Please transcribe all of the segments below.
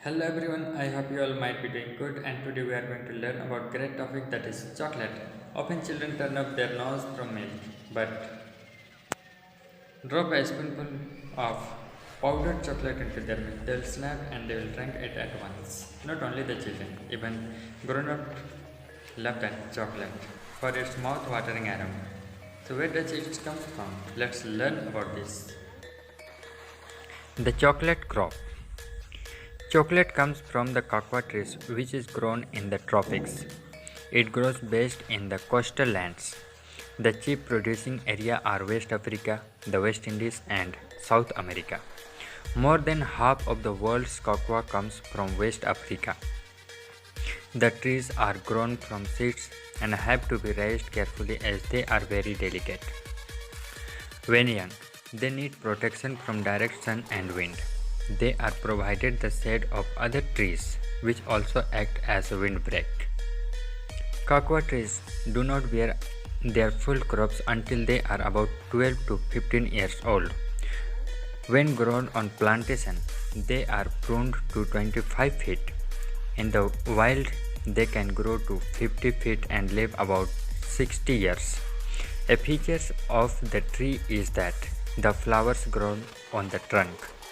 Hello everyone, I hope you all might be doing good and today we are going to learn about great topic that is chocolate. Often children turn up their nose from milk, but drop a spoonful of powdered chocolate into their milk. They'll snap and they will drink it at once. Not only the children, even grown-up love that chocolate for its mouth-watering aroma. So where does it come from? Let's learn about this. The chocolate crop. Chocolate comes from the cocoa trees which is grown in the tropics. It grows best in the coastal lands. The chief producing area are West Africa, the West Indies and South America. More than half of the world's cocoa comes from West Africa. The trees are grown from seeds and have to be raised carefully as they are very delicate. When young, they need protection from direct sun and wind. They are provided the shade of other trees which also act as a windbreak. Cocoa trees do not bear their full crops until they are about 12 to 15 years old. When grown on plantation, they are pruned to 25 feet. In the wild, they can grow to 50 feet and live about 60 years. A feature of the tree is that the flowers grow on the trunk,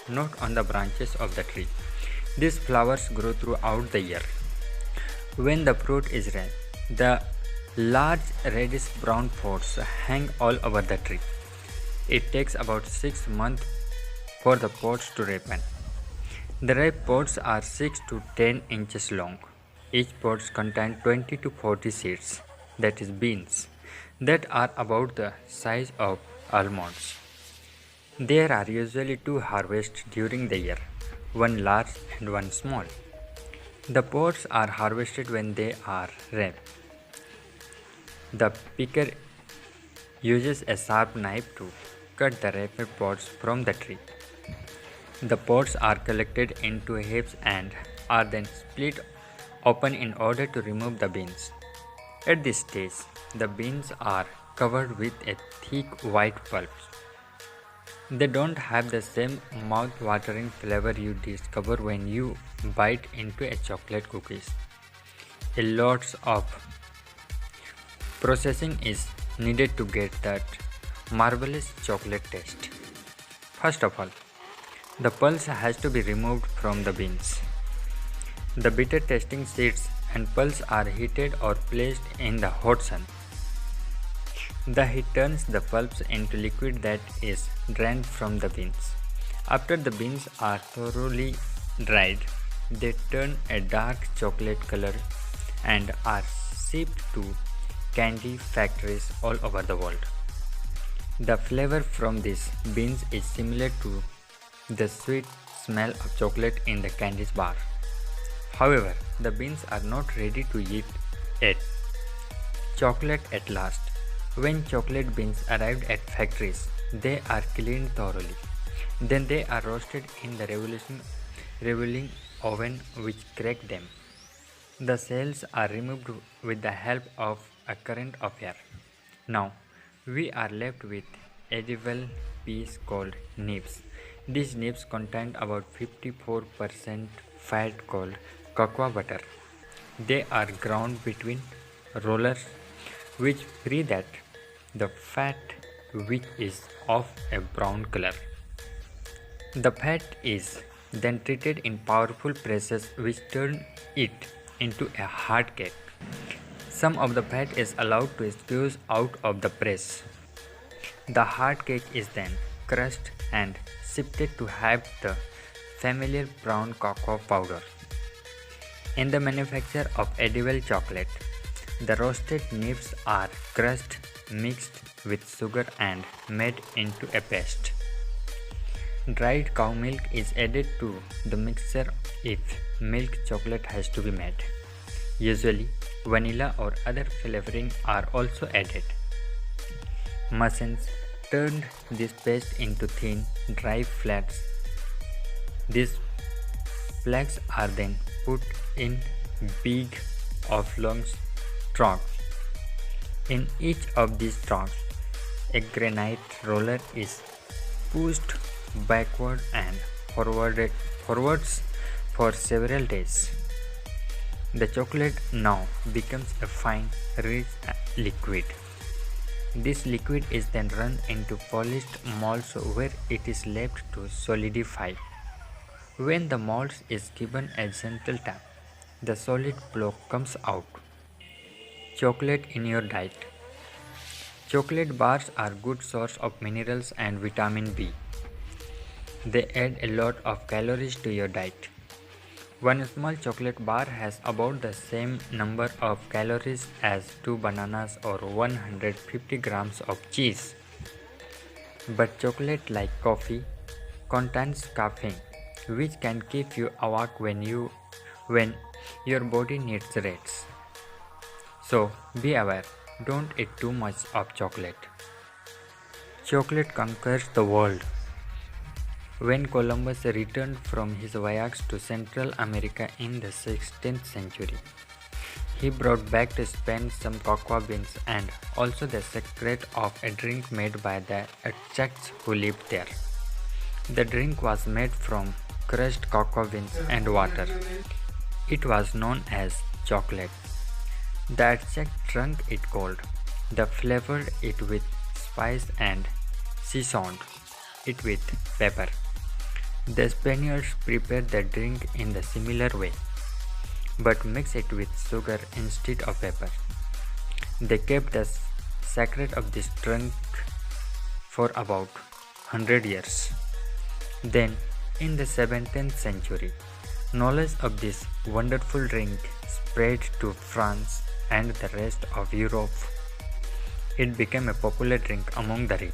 not on the branches of the tree. These flowers grow throughout the year. When the fruit is ripe, the large reddish brown pods hang all over the tree. It takes about 6 months for the pods to ripen. The ripe pods are 6 to 10 inches long. Each pod contains 20 to 40 seeds, that is beans, that are about the size of almonds. There are usually two harvests during the year, one large and one small. The pods are harvested when they are ripe. The picker uses a sharp knife to cut the ripe pods from the tree. The pods are collected into heaps and are then split open in order to remove the beans. At this stage, the beans are covered with a thick white pulp. They don't have the same mouth-watering flavor you discover when you bite into a chocolate cookies. A lot of processing is needed to get that marvelous chocolate taste. First of all, the pulp has to be removed from the beans. The bitter tasting seeds and pulps are heated or placed in the hot sun. The heat turns the pulps into liquid that is drained from the beans. After the beans are thoroughly dried, they turn a dark chocolate color and are shipped to candy factories all over the world. The flavor from these beans is similar to the sweet smell of chocolate in the candy bar. However, the beans are not ready to eat yet. Chocolate at last. When chocolate beans arrive at factories, they are cleaned thoroughly. Then they are roasted in the revolving oven which crack them. The shells are removed with the help of a current of air. Now, we are left with edible piece called nibs. These nibs contain about 54% fat called cocoa butter. They are ground between rollers which free that the fat which is of a brown color. The fat is then treated in powerful presses which turn it into a hard cake. Some of the fat is allowed to squeeze out of the press. The hard cake is then crushed and sifted to have the familiar brown cocoa powder. In the manufacture of edible chocolate, the roasted nibs are crushed, mixed with sugar and made into a paste. Dried cow milk is added to the mixture if milk chocolate has to be made. Usually, vanilla or other flavoring are also added. Machines turned this paste into thin, dry flakes. These flakes are then put in big oblong trunks. In each of these trunks, a granite roller is pushed backward and forwards for several days. The chocolate now becomes a fine, rich liquid. This liquid is then run into polished molds where it is left to solidify. When the mold is given a gentle tap, the solid block comes out. Chocolate in your diet. Chocolate bars are good source of minerals and vitamin B. They add a lot of calories to your diet. One small chocolate bar has about the same number of calories as 2 bananas or 150 grams of cheese. But chocolate, like coffee, contains caffeine, which can keep you awake when your body needs rest. So be aware, don't eat too much of chocolate. Chocolate conquers the world. When Columbus returned from his voyage to Central America in the 16th century, he brought back to Spain some cocoa beans and also the secret of a drink made by the Aztecs who lived there. The drink was made from crushed cocoa beans and water. It was known as chocolate. The Aztecs drank it cold. They flavored it with spice and seasoned it with pepper. The Spaniards prepared the drink in the similar way, but mixed it with sugar instead of pepper. They kept the secret of this drink for about 100 years. Then, in the 17th century, knowledge of this wonderful drink spread to France and the rest of Europe. It became a popular drink among the rich.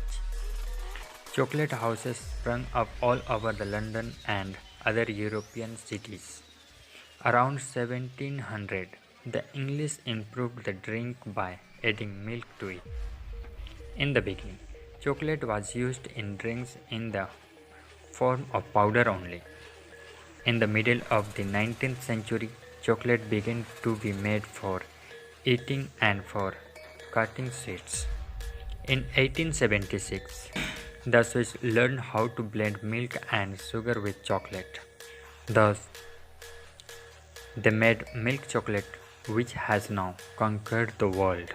Chocolate houses sprung up all over the London and other European cities. Around 1700, the English improved the drink by adding milk to it. In the beginning, chocolate was used in drinks in the form of powder only. In the middle of the 19th century, chocolate began to be made for eating and for cutting sweets. In 1876, the Swiss learned how to blend milk and sugar with chocolate. Thus, they made milk chocolate, which has now conquered the world.